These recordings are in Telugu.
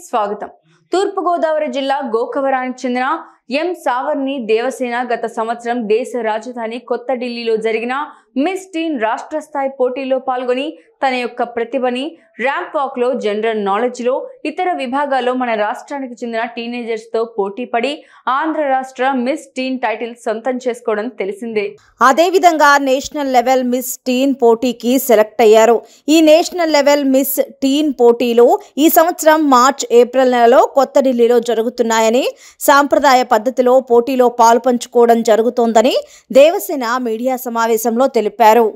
స్వాగతం. తూర్పు గోదావరి జిల్లా గోకవరానికి చెందిన ఎం సావర్ని దేవసేన గత సంవత్సరం దేశ రాజధాని కొత్త ఢిల్లీలో జరిగిన మిస్ టీన్ రాష్ట్ర స్థాయి పోటీలో పాల్గొని తన యొక్క ప్రతిభని ర్యాంప్ వాక్ లో, జనరల్ నాలెడ్జ్ లో, ఇతర విభాగాల్లో మన రాష్ట్రానికి చెందిన టీనేజర్స్ తో పోటీ పడి ఆంధ్ర రాష్ట్ర మిస్ టీన్ టైటిల్ సొంతం చేసుకోవడం తెలిసిందే. అదే విధంగా నేషనల్ లెవెల్ మిస్ టీన్ పోటీకి సెలెక్ట్ అయ్యారు. ఈ నేషనల్ లెవెల్ మిస్ టీన్ పోటీలు ఈ సంవత్సరం మార్చ్, ఏప్రిల్ నెలలో కొత్త ఢిల్లీలో జరుగుతున్నాయని, సాంప్రదాయ పద్ధతిలో పోటీలో పాల్పంచుకోవడం జరుగుతోందని దేవసేన మీడియా సమావేశంలో తెలిపారు.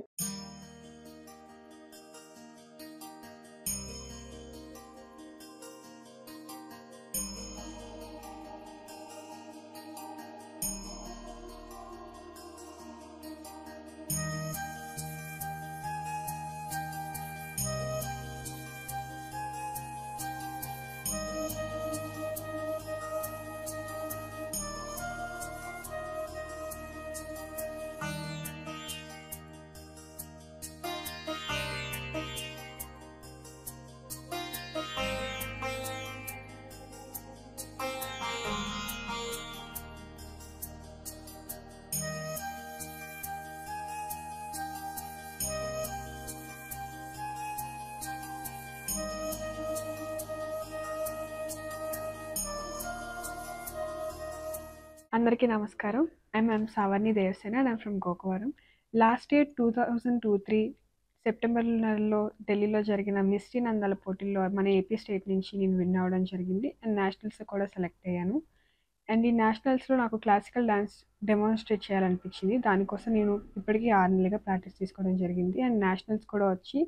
అందరికీ నమస్కారం. I'm Savarni Devasena and I'm from Gokavaram. Last year 2023 September నెలలో ఢిల్లీలో జరిగిన మిస్ టీన్ అందాల పోటీల్లో మన ఏపీ స్టేట్ నుంచి నేను విన్ అవ్వడం జరిగింది అండ్ నేషనల్స్ కూడా సెలెక్ట్ అయ్యాను. అండ్ ఈ నేషనల్స్లో నాకు క్లాసికల్ డ్యాన్స్ డెమాన్స్ట్రేట్ చేయాలనిపించింది. దానికోసం నేను ఇప్పటికీ 6 నెలలుగా ప్రాక్టీస్ తీసుకోవడం జరిగింది. అండ్ నేషనల్స్ కూడా వచ్చి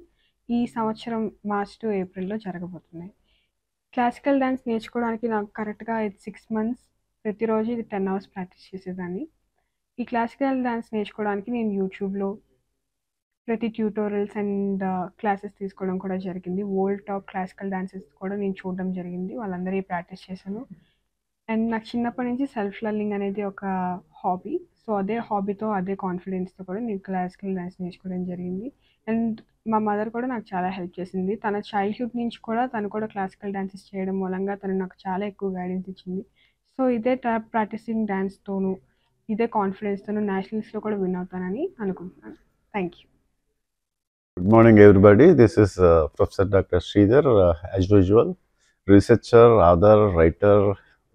ఈ సంవత్సరం మార్చ్ టు ఏప్రిల్లో జరగబోతున్నాయి. క్లాసికల్ డ్యాన్స్ నేర్చుకోవడానికి నాకు కరెక్ట్గా 6 months, ప్రతిరోజు ఇది 10 hours ప్రాక్టీస్ చేసేదాన్ని. ఈ క్లాసికల్ డ్యాన్స్ నేర్చుకోవడానికి నేను యూట్యూబ్లో ప్రతి ట్యూటోరియల్స్ అండ్ క్లాసెస్ తీసుకోవడం కూడా జరిగింది. వరల్డ్ టాప్ క్లాసికల్ డాన్సెస్ కూడా నేను చూడడం జరిగింది. వాళ్ళందరూ ప్రాక్టీస్ చేశాను. అండ్ నాకు చిన్నప్పటి నుంచి సెల్ఫ్ లర్నింగ్ అనేది ఒక హాబీ. సో అదే హాబీతో, అదే కాన్ఫిడెన్స్తో కూడా నేను క్లాసికల్ డ్యాన్స్ నేర్చుకోవడం జరిగింది. అండ్ మా మదర్ కూడా నాకు చాలా హెల్ప్ చేసింది. తన చైల్డ్హుడ్ నుంచి కూడా తను కూడా క్లాసికల్ డాన్సెస్ చేయడం మూలంగా తను నాకు చాలా ఎక్కువ గైడెన్స్ ఇచ్చింది. సో ఇదే ప్రాక్టీసింగ్ డ్యాన్స్తోనూ, ఇదే కాన్ఫిడెన్స్తోనూ నేషనల్స్లో కూడా విన్ అవుతానని అనుకుంటున్నాను. Thank you. Good morning, everybody. This is Professor Dr. Sridhar, as usual, researcher, author, writer,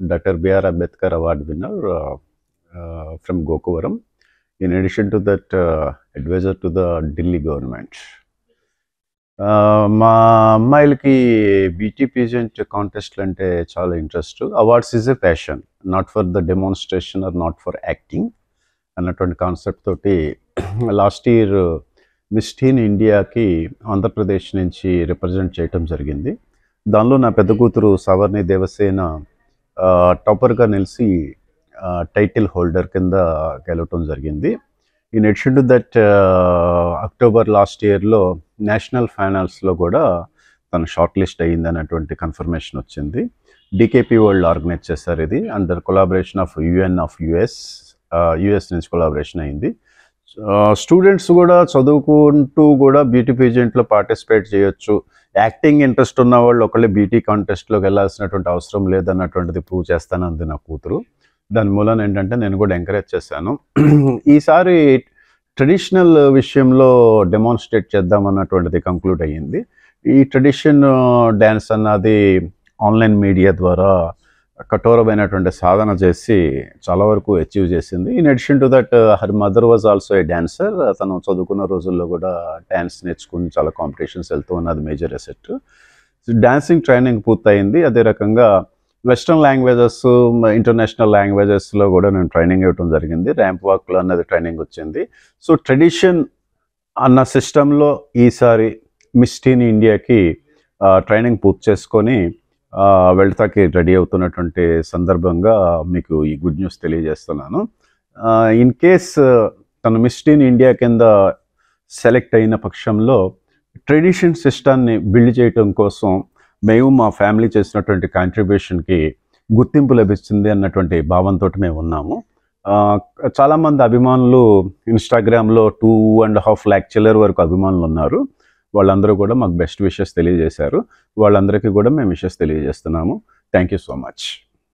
Dr. B.R. Ambedkar Award winner from Gokavaram. In addition to that, advisor to the Delhi government. మా అమ్మాయిలకి బ్యూటీ పేజెంట్ కాంటెస్ట్లు అంటే చాలా interest. Awards is a passion, not for the demonstration or not for acting అన్నటువంటి కాన్సెప్ట్ తోటి లాస్ట్ ఇయర్ మిస్ టీన్ ఇండియాకి ఆంధ్రప్రదేశ్ నుంచి రిప్రజెంట్ చేయటం జరిగింది. దానిలో నా పెద్ద కూతురు సావర్ని దేవసేన టాపర్గా నిలిచి టైటిల్ హోల్డర్ కింద గెలవటం జరిగింది. In addition to that, October last ఇయర్లో నేషనల్ ఫైనల్స్లో కూడా తను షార్ట్ లిస్ట్ అయ్యింది అన్నటువంటి కన్ఫర్మేషన్ వచ్చింది. డికేపీ వరల్డ్ ఆర్గనైజ్ చేశారు. ఇది under collaboration of UN of US నుంచి కొలాబరేషన్ అయింది. స్టూడెంట్స్ కూడా చదువుకుంటూ కూడా బ్యూటీ పేజెంట్లో పార్టిసిపేట్ చేయొచ్చు. యాక్టింగ్ ఇంట్రెస్ట్ ఉన్న వాళ్ళు ఒకళ్ళే బ్యూటీ కాంటెస్ట్లోకి వెళ్ళాల్సినటువంటి అవసరం లేదన్నటువంటిది ప్రూవ్ చేస్తానంది నా కూతురు. దాని మూలన ఏంటంటే నేను కూడా ఎంకరేజ్ చేశాను. ఈసారి ట్రెడిషనల్ విషయంలో డెమాన్స్ట్రేట్ చేద్దామన్నటువంటిది కంక్లూడ్ అయ్యింది. ఈ ట్రెడిషన్ డ్యాన్స్ అన్నది ఆన్లైన్ మీడియా ద్వారా కఠోరమైనటువంటి సాధన చేసి చాలా వరకు అచీవ్ చేసింది. In addition to that, her mother was also a dancer. తను చదువుకున్న రోజుల్లో కూడా డ్యాన్స్ నేర్చుకుని చాలా కాంపిటీషన్స్ వెళ్తూ ఉన్నది మేజర్ అసెట్. డాన్సింగ్ ట్రైనింగ్ పూర్తయింది. అదే రకంగా వెస్ట్రన్ లాంగ్వేజెస్, ఇంటర్నేషనల్ లాంగ్వేజెస్లో కూడా నేను ట్రైనింగ్ ఇవ్వడం జరిగింది. ర్యాంప్ వాక్లో అన్నది ట్రైనింగ్ వచ్చింది. సో ట్రెడిషన్ అన్న సిస్టంలో ఈసారి మిస్ టీన్ ఇండియాకి ట్రైనింగ్ పూర్తి చేసుకొని వెళ్తాకి రెడీ అవుతున్నటువంటి సందర్భంగా మీకు ఈ గుడ్ న్యూస్ తెలియజేస్తున్నాను. ఇన్ కేస్ తను మిస్ టీన్ ఇండియా కింద సెలెక్ట్ అయిన పక్షంలో ట్రెడిషన్ సిస్టాన్ని బిల్డ్ చేయటం కోసం మేము మా ఫ్యామిలీ చేసినటువంటి కాంట్రిబ్యూషన్కి గుర్తింపు లభిస్తుంది అన్నటువంటి భావంతో మేము ఉన్నాము. చాలామంది అభిమానులు ఇన్స్టాగ్రామ్లో 2.5 lakh చిల్లర వరకు అభిమానులు ఉన్నారు. వాళ్ళందరూ కూడా మాకు బెస్ట్ విషెస్ తెలియజేశారు. వాళ్ళందరికీ కూడా మేము విషెస్ తెలియజేస్తున్నాము. Thank you so much.